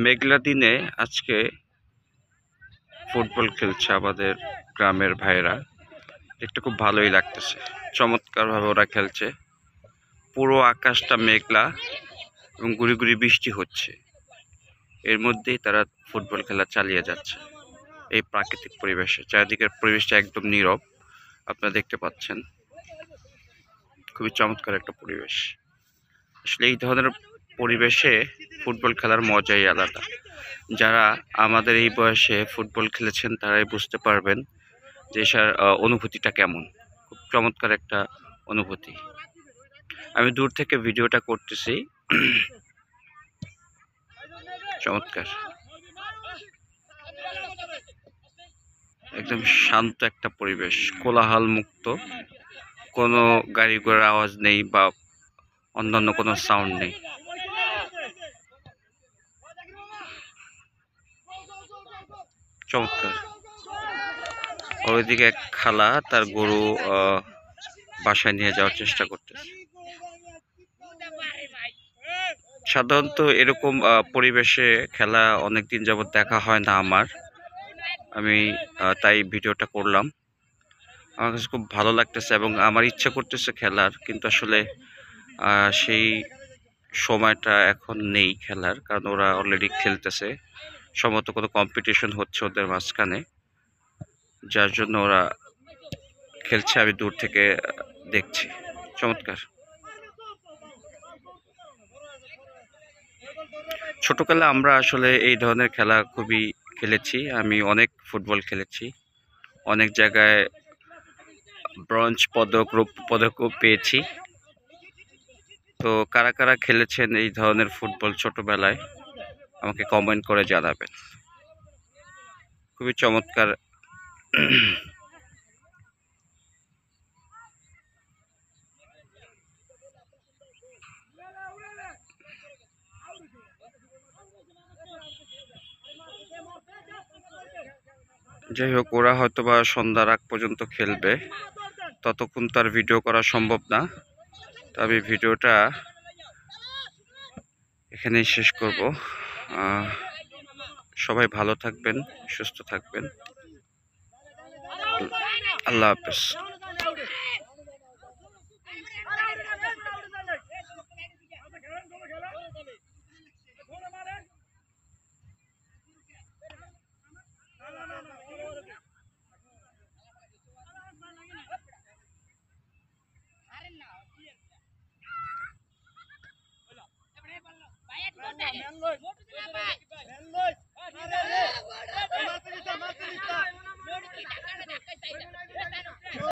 মেঘলা দিনে আজকে ফুটবল খেলছে আমাদের গ্রামের ভাইরা। দেখতে খুব ভালোই লাগতেছে, চমৎকারভাবে ওরা খেলছে। পুরো আকাশটা মেঘলা এবং গুড়ি গুড়ি বৃষ্টি হচ্ছে, এর মধ্যেই তারা ফুটবল খেলা চালিয়ে যাচ্ছে। এই প্রাকৃতিক পরিবেশে চারিদিকের পরিবেশটা একদম নীরব, আপনারা দেখতে পাচ্ছেন। খুবই চমৎকার একটা পরিবেশ। আসলে এই ধরনের পরিবেশে ফুটবল খেলার মজাই আলাদা। যারা আমাদের এই বয়সে ফুটবল খেলেছেন তারাই বুঝতে পারবেন যে এটার অনুভূতিটা কেমন। খুব চমৎকার একটা অনুভূতি। আমি দূর থেকে ভিডিওটা করতেছি। চমৎকার, একদম শান্ত একটা পরিবেশ, কোলাহল মুক্ত, কোনো গাড়ি ঘোড়ার আওয়াজ নেই বা অন্যান্য কোনো সাউন্ড নেই। চমৎকার। ওইদিকে এক খালা তার গরু বাসায় নিয়ে যাওয়ার চেষ্টা করতেছে। সাধারণত এরকম পরিবেশে খেলা অনেকদিন যাবত দেখা হয় না আমার। আমি তাই ভিডিওটা করলাম। আমার কাছে খুব ভালো লাগতেছে এবং আমার ইচ্ছা করতেছে খেলার, কিন্তু আসলে সেই সময়টা এখন নেই খেলার, কারণ ওরা অলরেডি খেলতেছে। সম্ভবত কোনো কম্পিটিশন হচ্ছে ওদের মাঝখানে, যার জন্য ওরা খেলছে। আমি দূর থেকে দেখছি। চমৎকার। ছোটকালে আমরা আসলে এই ধরনের খেলা খুবই খেলেছি। আমি অনেক ফুটবল খেলেছি, অনেক জায়গায় ব্রোঞ্জ পদক, রৌপ্য পদকও পেয়েছি। তো কারা কারা খেলেছেন এই ধরনের ফুটবল ছোটবেলায় আমাকে কমেন্ট করে জানাবেন। খুবই চমৎকার। যাই হোক, ওরা হয়তোবা সন্ধ্যার আগ পর্যন্ত খেলবে, ততক্ষণ তার ভিডিও করা সম্ভব না। তো আমি ভিডিওটা এখানেই শেষ করব। সবাই ভালো থাকবেন, সুস্থ থাকবেন। আল্লাহ হাফেজ।